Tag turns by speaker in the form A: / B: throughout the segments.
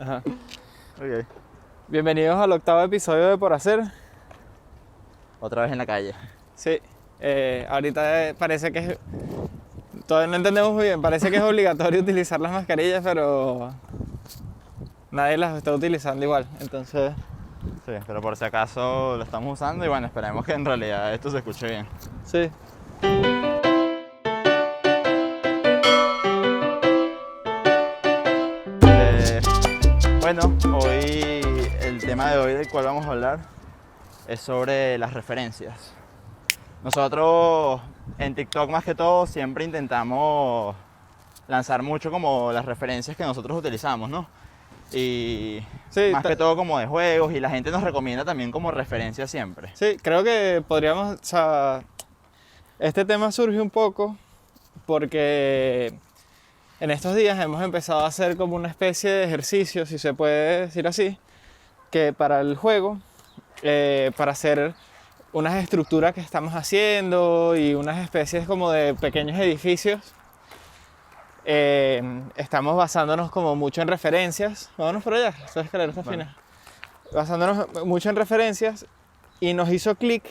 A: Ajá.
B: Ok.
A: Bienvenidos al 8º episodio de Por Hacer.
B: Otra vez en la calle.
A: Sí, ahorita parece que es... Todavía no entendemos muy bien, parece que es obligatorio utilizar las mascarillas, pero nadie las está utilizando igual, entonces...
B: Sí, pero por si acaso lo estamos usando y bueno, esperemos que en realidad esto se escuche bien.
A: Sí.
B: Bueno, hoy el tema de hoy del cual vamos a hablar es sobre las referencias. Nosotros en TikTok más que todo siempre intentamos lanzar mucho como las referencias que nosotros utilizamos, ¿no? Y
A: Sí,
B: más que todo como de juegos y la gente nos recomienda también como referencias siempre.
A: sí, creo que podríamos... O sea, este tema surge un poco porque en estos días hemos empezado a hacer como una especie de ejercicio, si se puede decir así, que para el juego, para hacer unas estructuras que estamos haciendo y unas especies como de pequeños edificios, estamos basándonos como mucho en referencias. Vámonos por allá, esta escalera está
B: Vale.
A: fina. Basándonos mucho en referencias y nos hizo clic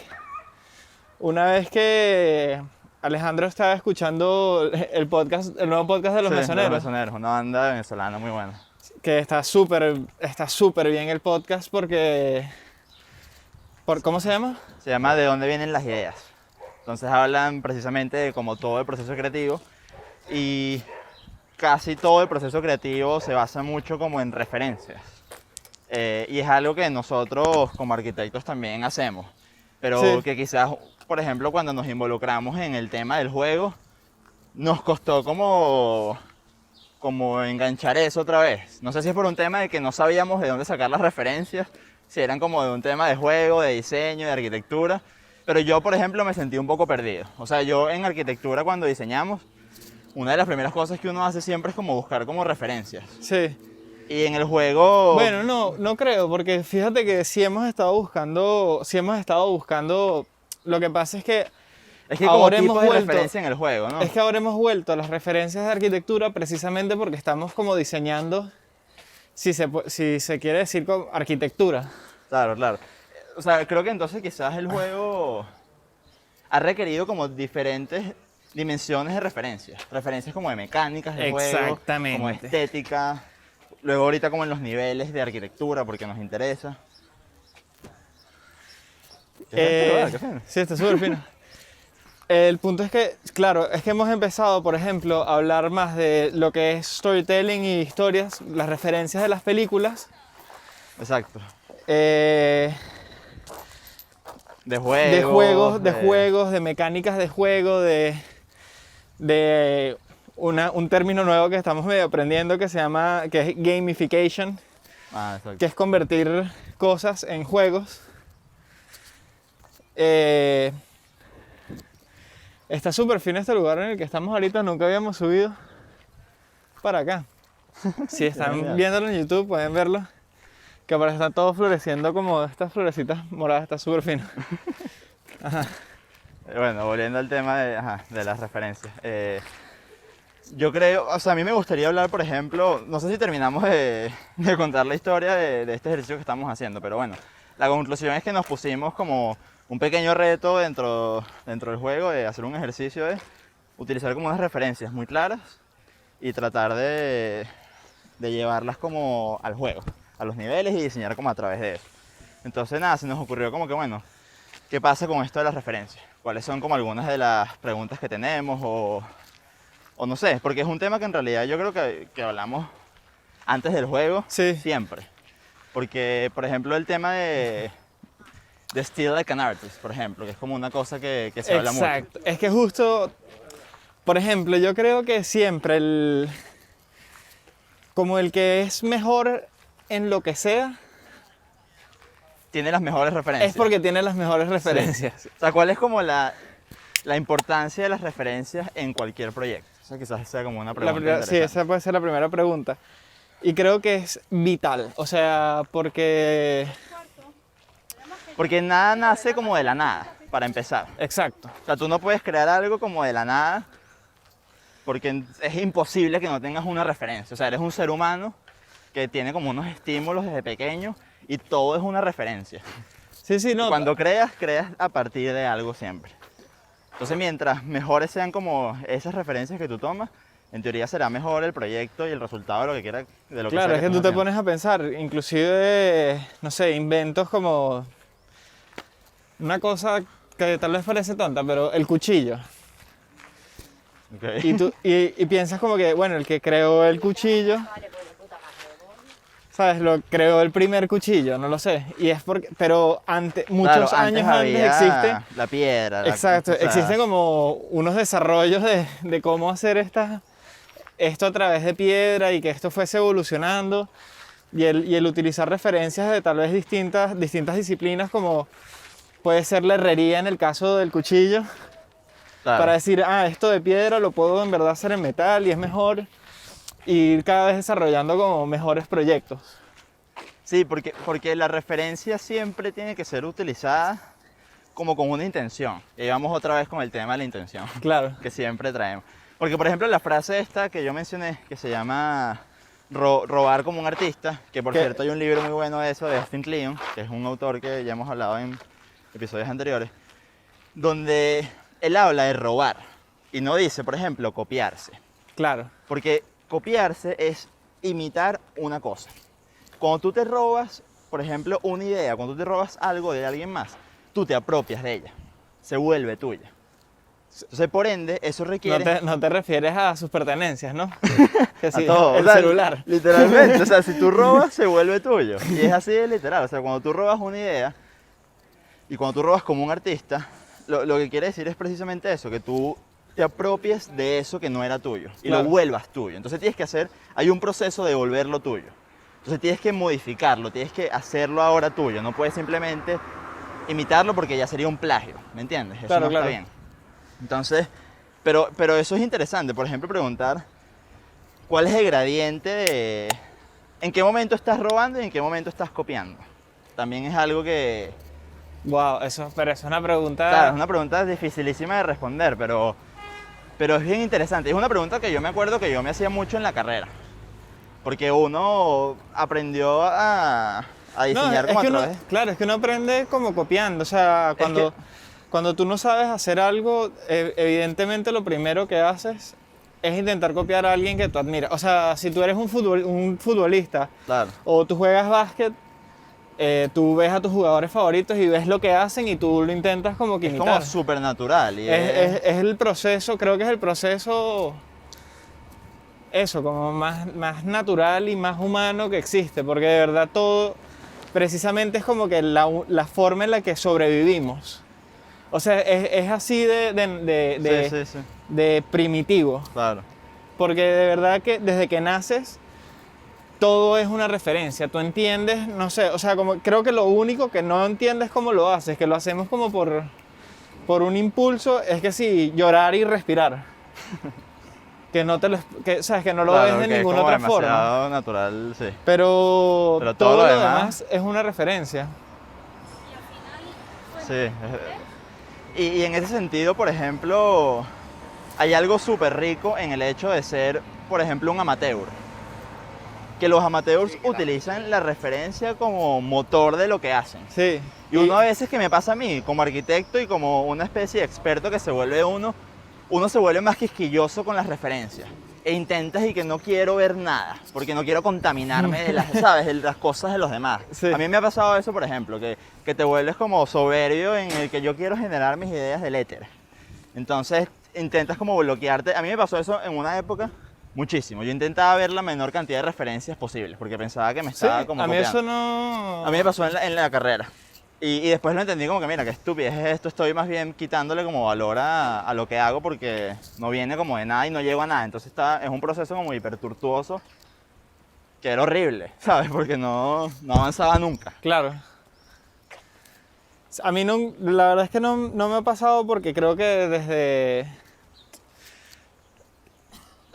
A: una vez que Alejandro estaba escuchando el podcast, el nuevo podcast de Los
B: Sí, de
A: Mesoneros.
B: Los Mesoneros, una banda venezolana muy buena.
A: Que está súper bien el podcast porque... ¿Cómo se llama?
B: Se llama ¿De dónde vienen las ideas? Entonces hablan precisamente de como todo el proceso creativo y casi todo el proceso creativo se basa mucho como en referencias. Y es algo que nosotros como arquitectos también hacemos, pero
A: Sí.
B: que quizás, por ejemplo, cuando nos involucramos en el tema del juego, nos costó como enganchar eso otra vez. No sé si es por un tema de que no sabíamos de dónde sacar las referencias, si eran como de un tema de juego, de diseño, de arquitectura, pero yo, por ejemplo, me sentí un poco perdido. O sea, yo en arquitectura cuando diseñamos, una de las primeras cosas que uno hace siempre es como buscar como referencias.
A: Sí.
B: Y en el juego...
A: Bueno, no creo, porque fíjate que sí hemos estado buscando, lo que pasa es que
B: Es que como
A: ahora hemos
B: tipos de
A: vuelto,
B: referencia en el juego, ¿no?
A: es que ahora hemos vuelto a las referencias de arquitectura precisamente porque estamos como diseñando, si se quiere decir como arquitectura.
B: Claro, claro. O sea, creo que entonces quizás el juego ha requerido como diferentes dimensiones de referencias. Referencias como de mecánicas del juego,
A: Exactamente.
B: como de estética. Luego ahorita como en los niveles de arquitectura, porque nos interesa. ¿Qué fino?
A: Sí, está súper fino. El punto es que, claro, es que hemos empezado, por ejemplo, a hablar más de lo que es storytelling y historias, las referencias de las películas.
B: Exacto.
A: eh,
B: De
A: de juegos, de mecánicas de juego, de un término nuevo que estamos medio aprendiendo que es gamification,
B: exacto.
A: que es convertir cosas en juegos. Está súper fino este lugar en el que estamos ahorita, nunca habíamos subido para acá. Si están
B: Genial.
A: viéndolo en YouTube pueden verlo, que ahora está todo floreciendo como estas florecitas moradas, está súper fino.
B: Bueno, volviendo al tema de las referencias. Yo creo, o sea, a mí me gustaría hablar, por ejemplo, no sé si terminamos de contar la historia de este ejercicio que estamos haciendo, pero bueno, la conclusión es que nos pusimos como un pequeño reto dentro del juego de hacer un ejercicio de utilizar como unas referencias muy claras y tratar de llevarlas como al juego, a los niveles y diseñar como a través de eso. Entonces nada, se nos ocurrió como que bueno, ¿qué pasa con esto de las referencias? ¿Cuáles son como algunas de las preguntas que tenemos o no sé? Porque es un tema que en realidad yo creo que hablamos antes del juego,
A: Sí.
B: siempre. Porque, por ejemplo, el tema de Steal Like an Artist, por ejemplo, que es como una cosa que se habla mucho.
A: Exacto, es que justo, por ejemplo, yo creo que siempre como el que es mejor en lo que sea,
B: Tiene las mejores referencias.
A: es porque tiene las mejores referencias.
B: Sí. O sea, ¿cuál es como la importancia de las referencias en cualquier proyecto? O sea, quizás sea como una pregunta
A: Sí,
B: interesante.
A: esa puede ser la primera pregunta. Y creo que es vital, o sea, porque...
B: Porque nada nace como de la nada, para empezar.
A: Exacto.
B: O sea, tú no puedes crear algo como de la nada porque es imposible que no tengas una referencia. O sea, eres un ser humano que tiene como unos estímulos desde pequeño y todo es una referencia.
A: Sí, sí, no.
B: Cuando creas a partir de algo siempre. Entonces, mientras mejores sean como esas referencias que tú tomas, en teoría será mejor el proyecto y el resultado de lo que quiera, de lo que
A: Claro,
B: sea
A: es que
B: estés
A: tú te
B: haciendo.
A: pones a pensar, inclusive, no sé, inventos como una cosa que tal vez parece tonta, pero el cuchillo.
B: Ok.
A: Y piensas como que, bueno, el que creó el cuchillo, ¿sabes? Lo creó el primer cuchillo, no lo sé. Y es porque, pero
B: Claro,
A: muchos años antes
B: había
A: existe,
B: la piedra.
A: exacto,
B: O sea,
A: existen como unos desarrollos de cómo hacer esto a través de piedra y que esto fuese evolucionando. Y el utilizar referencias de tal vez distintas disciplinas como puede ser la herrería en el caso del cuchillo, para
B: claro.
A: decir, ah, esto de piedra lo puedo en verdad hacer en metal y es mejor, y ir cada vez desarrollando como mejores proyectos.
B: Sí, porque la referencia siempre tiene que ser utilizada como con una intención. Y ahí vamos otra vez con el tema de la intención,
A: Claro,
B: que siempre traemos. Porque, por ejemplo, la frase esta que yo mencioné, que se llama robar como un artista, que por
A: que,
B: cierto hay un libro muy bueno de eso, de Austin Kleon, que es un autor que ya hemos hablado en episodios anteriores, donde él habla de robar y no dice, por ejemplo, copiarse.
A: claro,
B: Porque copiarse es imitar una cosa. Cuando tú te robas, por ejemplo, una idea, cuando tú te robas algo de alguien más, tú te apropias de ella, se vuelve tuya. Entonces, por ende, eso requiere
A: no te refieres a sus pertenencias, ¿no? Que
B: a
A: sí,
B: todo.
A: el
B: O sea,
A: celular.
B: literalmente, o sea, si tú robas, se vuelve tuyo. Y es así de literal. O sea, cuando tú robas una idea y cuando tú robas como un artista, lo que quiere decir es precisamente eso, que tú te apropies de eso que no era tuyo y lo
A: Claro.
B: vuelvas tuyo. Entonces tienes que hay un proceso de volverlo tuyo. Entonces tienes que modificarlo, tienes que hacerlo ahora tuyo. No puedes simplemente imitarlo porque ya sería un plagio, ¿me entiendes? Eso
A: Claro,
B: no está
A: claro.
B: bien. Entonces, pero eso es interesante. Por ejemplo, preguntar cuál es el gradiente de en qué momento estás robando y en qué momento estás copiando. También es algo que,
A: Wow, pero eso es una pregunta.
B: claro, es una pregunta dificilísima de responder, pero es bien interesante. Es una pregunta que yo me acuerdo que yo me hacía mucho en la carrera. Porque uno aprendió a
A: No,
B: diseñar como a
A: que uno,
B: través.
A: claro, es que uno aprende como copiando. O sea,
B: Es que,
A: cuando tú no sabes hacer algo, evidentemente lo primero que haces es intentar copiar a alguien que tú admiras. O sea, si tú eres un futbolista
B: claro,
A: o tú juegas básquet, tú ves a tus jugadores favoritos y ves lo que hacen y tú lo intentas como que
B: es como
A: imitar.
B: súper natural. Y
A: Es el proceso, creo que es el proceso, eso, como más natural y más humano que existe, porque de verdad todo precisamente es como que la forma en la que sobrevivimos. O sea, es así
B: sí, sí, sí,
A: de primitivo,
B: claro.
A: porque de verdad que desde que naces todo es una referencia. Tú entiendes, no sé, o sea, como creo que lo único que no entiendes cómo lo haces, que lo hacemos como por un impulso, es que sí, llorar y respirar. Que no te lo, que, sabes, que no lo ves
B: Claro,
A: de
B: que es
A: ninguna
B: como
A: otra forma.
B: demasiado natural, sí.
A: Pero
B: Pero todo
A: todo
B: lo
A: lo
B: demás-
A: demás es una referencia.
B: Sí. Y en ese sentido, por ejemplo, hay algo súper rico en el hecho de ser, por ejemplo, un amateur. Que los amateurs utilizan la referencia como motor de lo que hacen.
A: Sí.
B: Y uno a veces que me pasa a mí, como arquitecto y como una especie de experto que se vuelve uno se vuelve más quisquilloso con las referencias. E intentas y que no quiero ver nada, porque no quiero contaminarme de las, ¿sabes? De las cosas de los demás.
A: Sí.
B: A mí me ha pasado eso, por ejemplo, que te vuelves como soberbio en el que yo quiero generar mis ideas del éter. Entonces intentas como bloquearte. A mí me pasó eso en una época muchísimo. Yo intentaba ver la menor cantidad de referencias posibles, porque pensaba que me
A: Sí,
B: estaba como
A: a mí
B: copiando.
A: eso no...
B: A mí me pasó en la carrera. Y después lo entendí como que, mira, qué estupidez es esto. Estoy más bien quitándole como valor a lo que hago porque no viene como de nada y no llego a nada. Entonces es un proceso como hipertortuoso que era horrible, ¿sabes? Porque no avanzaba nunca.
A: Claro. A mí no, la verdad es que no me ha pasado porque creo que desde...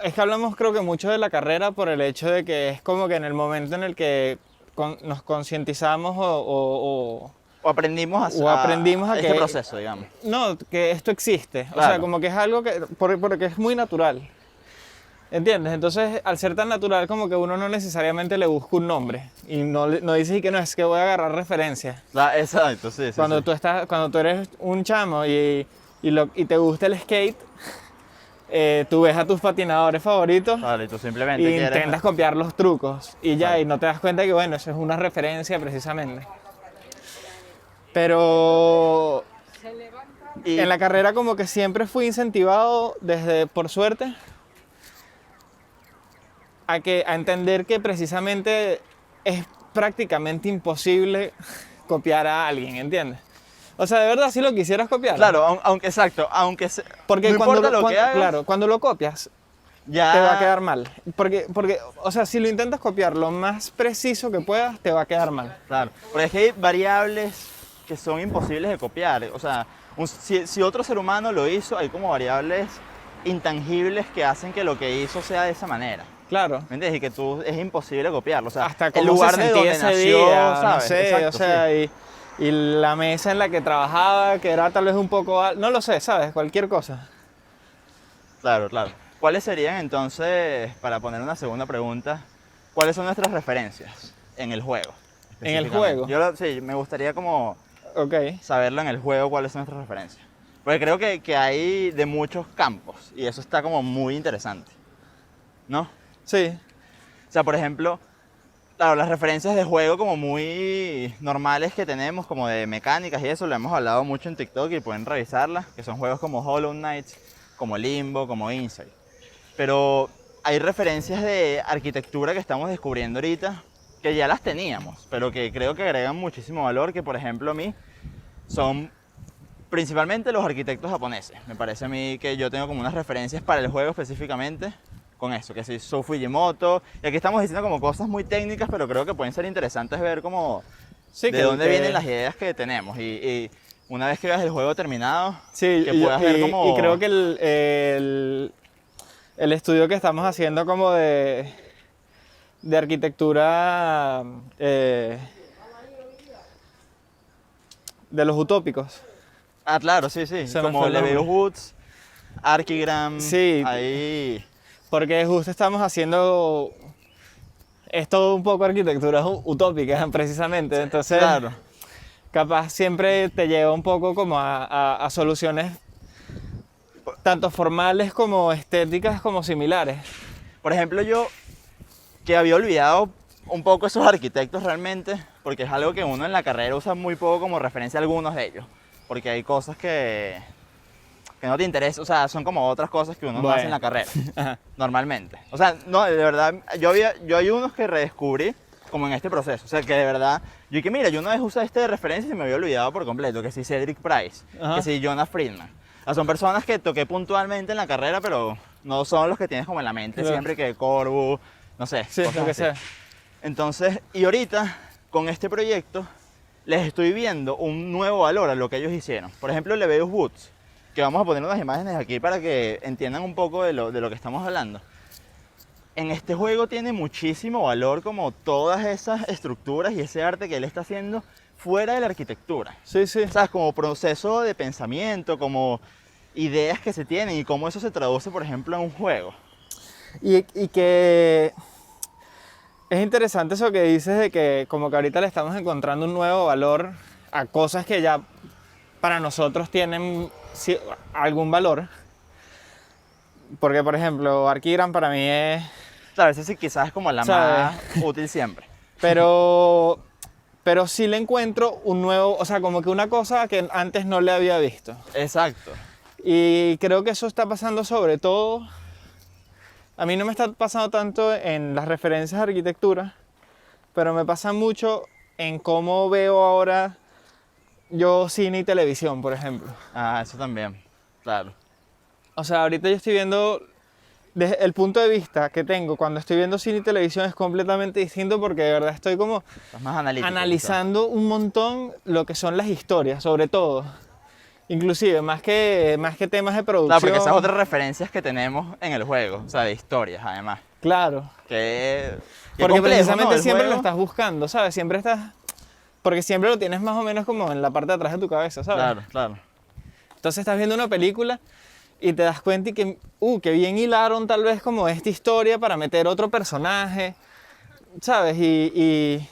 A: Es que hablamos creo que mucho de la carrera por el hecho de que es como que en el momento en el que nos concientizamos
B: O aprendimos
A: o aprendimos a
B: este
A: que...
B: proceso, digamos.
A: No, que esto existe. O
B: Claro.
A: sea, como que es algo que... Porque es muy natural. ¿Entiendes? Entonces, al ser tan natural, como que uno no necesariamente le busca un nombre. Y no dices que no, es que voy a agarrar referencias.
B: Exacto, sí, sí.
A: Cuando
B: Sí.
A: cuando tú eres un chamo y te gusta el skate, tú ves a tus patinadores favoritos
B: Vale, y tú simplemente
A: y
B: quieres...
A: intentas copiar los trucos. Y ya,
B: Exacto.
A: y no te das cuenta que, bueno, eso es una referencia precisamente. Pero
B: Y,
A: en la carrera como que siempre fui incentivado, desde, por suerte, a entender que precisamente es prácticamente imposible copiar a alguien, ¿entiendes? O sea, de verdad, si lo quisieras copiar.
B: claro, aunque exacto,
A: Porque
B: no importa lo que hagas,
A: claro, cuando lo copias,
B: ya...
A: te va a quedar mal. Porque, o sea, si lo intentas copiar lo más preciso que puedas, te va a quedar mal.
B: Claro, porque es que hay variables que son imposibles de copiar. O sea, si otro ser humano lo hizo, hay como variables intangibles que hacen que lo que hizo sea de esa manera.
A: Claro.
B: ¿Me entiendes? Y que tú es imposible copiarlo. O sea,
A: Hasta
B: el
A: cómo
B: lugar
A: se
B: de
A: sentía
B: donde
A: ese
B: nació,
A: día, no
B: ¿sabes?
A: sé,
B: Exacto,
A: o sea,
B: sí.
A: y la mesa en la que trabajaba, que era tal vez un poco no lo sé, ¿sabes? Cualquier cosa.
B: Claro, claro. ¿Cuáles serían entonces, para poner una segunda pregunta, cuáles son nuestras referencias en el juego?
A: En el
B: Específicamente?
A: juego.
B: Sí, me gustaría como
A: Ok.
B: saberlo en el juego cuáles son nuestras referencias. Porque creo que hay de muchos campos y eso está como muy interesante, ¿no?
A: Sí.
B: O sea, por ejemplo, claro, las referencias de juego como muy normales que tenemos, como de mecánicas y eso, lo hemos hablado mucho en TikTok y pueden revisarlas, que son juegos como Hollow Knight, como Limbo, como Inside. Pero hay referencias de arquitectura que estamos descubriendo ahorita, que ya las teníamos, pero que creo que agregan muchísimo valor, que por ejemplo a mí son principalmente los arquitectos japoneses. Me parece a mí que yo tengo como unas referencias para el juego específicamente con eso, que sí, Sou Fujimoto. Y aquí estamos diciendo como cosas muy técnicas, pero creo que pueden ser interesantes ver como
A: Sí,
B: de dónde vienen las ideas que tenemos. Y una vez que veas el juego terminado,
A: Sí,
B: que puedas ver como...
A: y creo que el estudio que estamos haciendo como de arquitectura de los utópicos.
B: Ah, claro, sí, sí.
A: Se me
B: Como
A: fue el
B: Leveus
A: nombre.
B: Woods, Archigram,
A: Sí.
B: ahí...
A: Porque justo estamos haciendo, es todo un poco arquitectura utópica precisamente, entonces
B: Claro.
A: capaz siempre te lleva un poco como a soluciones tanto formales como estéticas como similares.
B: Por ejemplo, yo que había olvidado un poco esos arquitectos realmente, porque es algo que uno en la carrera usa muy poco como referencia a algunos de ellos, porque hay cosas que no te interesan, o sea, son como otras cosas que uno no hace en la carrera,
A: Ajá.
B: normalmente. O sea, no, de verdad, yo hay unos que redescubrí como en este proceso, o sea, que de verdad, yo dije, mira, yo una vez usé este de referencia y se me había olvidado por completo, que sí Cedric Price,
A: Ajá.
B: que sí Jonah Friedman. O sea, son personas que toqué puntualmente en la carrera, pero no son los que tienes como en la mente
A: Claro.
B: siempre, que Corbu, no sé,
A: Sí,
B: cosas
A: lo que
B: así.
A: sea.
B: Entonces, y ahorita, con este proyecto, les estoy viendo un nuevo valor a lo que ellos hicieron. Por ejemplo, Leveus Woods, que vamos a poner unas imágenes aquí para que entiendan un poco de lo que estamos hablando. En este juego tiene muchísimo valor como todas esas estructuras y ese arte que él está haciendo fuera de la arquitectura.
A: Sí, sí.
B: ¿Sabes? Como proceso de pensamiento, como ideas que se tienen y cómo eso se traduce, por ejemplo, en un juego.
A: Y que es interesante eso que dices de que como que ahorita le estamos encontrando un nuevo valor a cosas que ya para nosotros tienen algún valor. Porque, por ejemplo, Archigram para mí es...
B: Claro, esa sí quizás es como la
A: ¿Sabes?
B: más útil siempre.
A: Pero sí le encuentro un nuevo... O sea, como que una cosa que antes no le había visto.
B: Exacto.
A: Y creo que eso está pasando sobre todo... A mí no me está pasando tanto en las referencias de arquitectura, pero me pasa mucho en cómo veo ahora yo cine y televisión, por ejemplo.
B: Ah, eso también, claro.
A: O sea, ahorita yo estoy viendo, desde el punto de vista que tengo cuando estoy viendo cine y televisión es completamente distinto porque de verdad estoy como
B: Estás más analítico.
A: analizando un montón lo que son las historias, sobre todo. Inclusive, más que temas de producción.
B: Claro, porque esas otras referencias que tenemos en el juego, o sea, de historias además.
A: Claro.
B: Que
A: Porque
B: complejo,
A: precisamente
B: ¿no? El
A: siempre lo
B: juego.
A: estás buscando, ¿sabes? Siempre estás... Porque siempre lo tienes más o menos como en la parte de atrás de tu cabeza, ¿sabes?
B: Claro, claro.
A: Entonces estás viendo una película y te das cuenta y que bien hilaron tal vez como esta historia para meter otro personaje, ¿sabes? Y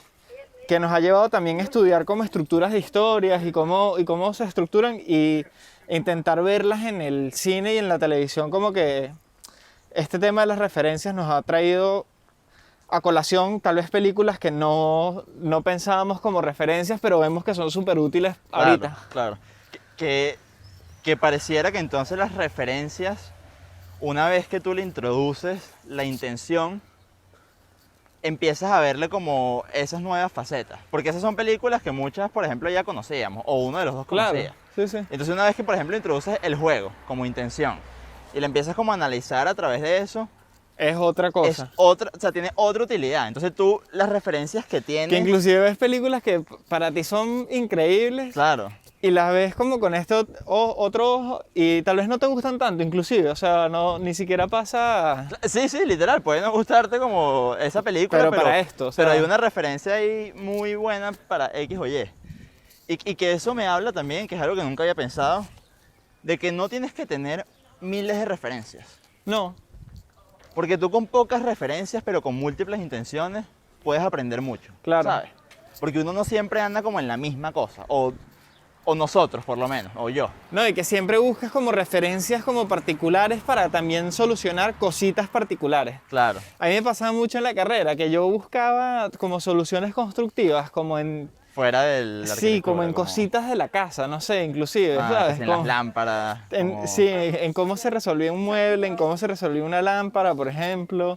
A: que nos ha llevado también a estudiar como estructuras de historias y cómo se estructuran y intentar verlas en el cine y en la televisión, como que este tema de las referencias nos ha traído a colación tal vez películas que no pensábamos como referencias, pero vemos que son súper útiles ahorita.
B: Claro. Que pareciera que entonces las referencias, una vez que tú le introduces la intención, empiezas a verle como esas nuevas facetas. Porque esas son películas que muchas, por ejemplo, ya conocíamos, o uno de los dos conocía.
A: Claro, sí.
B: Entonces una vez que, por ejemplo, introduces el juego como intención y le empiezas como a analizar a través de eso,
A: Es otra cosa.
B: es otra, o sea, tiene otra utilidad. Entonces tú, las referencias que tienes...
A: Que inclusive ves películas que para ti son increíbles
B: Claro.
A: y las ves como con este otro ojo y tal vez no te gustan tanto inclusive, o sea, ni siquiera pasa...
B: Sí, literal, puede no gustarte como esa película,
A: Pero para esto, o sea...
B: pero hay una referencia ahí muy buena para X o Y. Y que eso me habla también, que es algo que nunca había pensado, de que no tienes que tener miles de referencias.
A: No,
B: Porque tú con pocas referencias, pero con múltiples intenciones, puedes aprender mucho.
A: Claro.
B: ¿Sabes? Porque uno no siempre anda como en la misma cosa, o nosotros por lo menos, o yo.
A: no, y que siempre buscas como referencias como particulares para también solucionar cositas particulares.
B: Claro.
A: A mí me pasaba mucho en la carrera que yo buscaba como soluciones constructivas, como en...
B: Fuera del
A: Sí, como en cositas de la casa, no sé, inclusive,
B: que
A: ¿sabes?
B: si en
A: Como-
B: las lámparas. como-
A: Sí, en cómo se resolvía un mueble, en cómo se resolvía una lámpara, por ejemplo.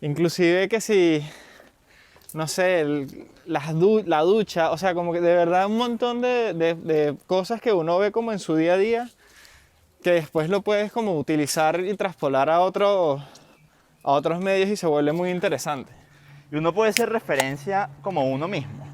A: Inclusive que si, no sé, la ducha, o sea, como que de verdad un montón de cosas que uno ve como en su día a día, que después lo puedes como utilizar y traspolar a otros medios y se vuelve muy interesante.
B: Y uno puede ser referencia como uno mismo.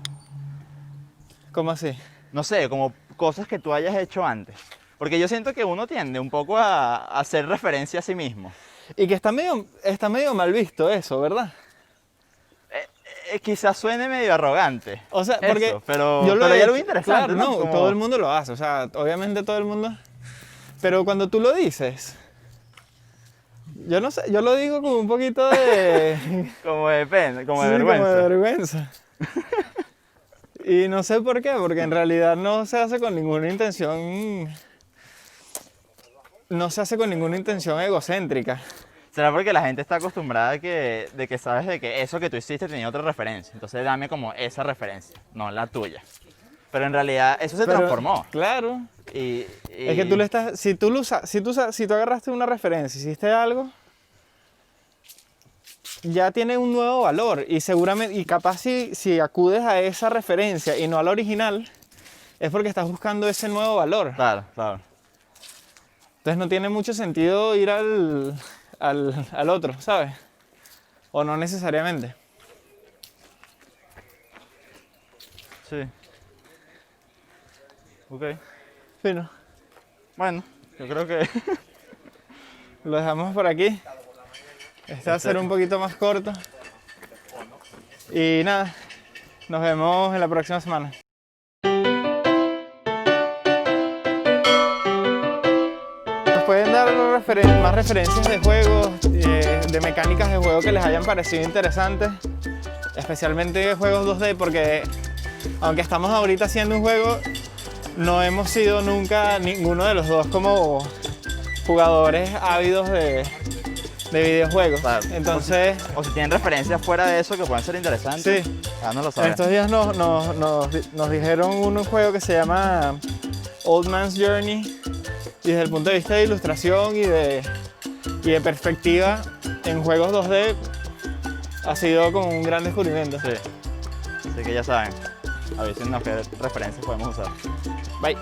A: ¿Cómo así?
B: No sé, como cosas que tú hayas hecho antes. Porque yo siento que uno tiende un poco a hacer referencia a sí mismo.
A: Y que está medio mal visto eso, ¿verdad?
B: Quizás suene medio arrogante.
A: O sea, porque
B: eso, pero
A: yo lo
B: hay
A: he
B: algo
A: hecho,
B: interesante,
A: claro,
B: ¿no?
A: no,
B: Como-
A: todo el mundo lo hace, o sea, obviamente todo el mundo. Pero cuando tú lo dices, yo no sé, yo lo digo como un poquito de...
B: Como de pena, como de
A: sí,
B: vergüenza.
A: como de vergüenza. Y no sé por qué, porque en realidad no se hace con ninguna intención... No se hace con ninguna intención egocéntrica.
B: ¿Será porque la gente está acostumbrada de que sabes de que eso que tú hiciste tenía otra referencia? Entonces dame como esa referencia, no la tuya. Pero en realidad eso se
A: Pero,
B: transformó.
A: Claro.
B: Y
A: Es que tú le estás... Si tú agarraste una referencia, hiciste algo... ya tiene un nuevo valor y seguramente, y capaz si acudes a esa referencia y no a la original, es porque estás buscando ese nuevo valor.
B: Claro, claro.
A: Entonces no tiene mucho sentido ir al otro, ¿sabes? O no necesariamente.
B: Sí. Ok.
A: Fino.
B: Bueno, yo creo que...
A: Lo dejamos por aquí. Este va a ser un poquito más corto. Y nada, nos vemos en la próxima semana. Nos pueden dar más referencias de juegos, de mecánicas de juego que les hayan parecido interesantes, especialmente juegos 2D, porque aunque estamos ahorita haciendo un juego, no hemos sido nunca ninguno de los dos como jugadores ávidos de videojuegos.
B: Claro.
A: Entonces,
B: O si tienen referencias fuera de eso que pueden ser interesantes,
A: sí.
B: ya no lo
A: En
B: saben.
A: estos días nos dijeron un juego que se llama Old Man's Journey, y desde el punto de vista de ilustración y de perspectiva en juegos 2D ha sido como un gran descubrimiento.
B: Sí. Así que ya saben, avísenos qué referencias podemos usar.
A: Bye.